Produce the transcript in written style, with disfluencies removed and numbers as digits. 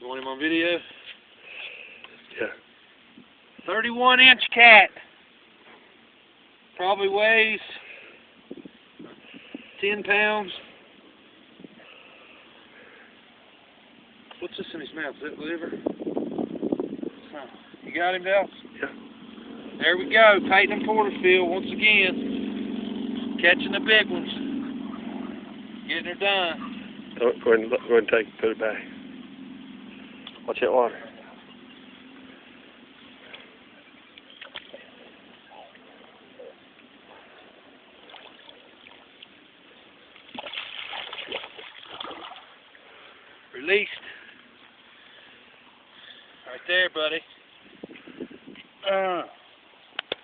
want him on video? Yeah. 31-inch cat. Probably weighs 10 pounds. What's this in his mouth? Is that liver? Huh. You got him, Dallas? Yeah. There we go. Peyton and Porterfield once again. Catching the big ones. Getting her done. Go ahead and put it back. Watch that water. Released. Right there, buddy.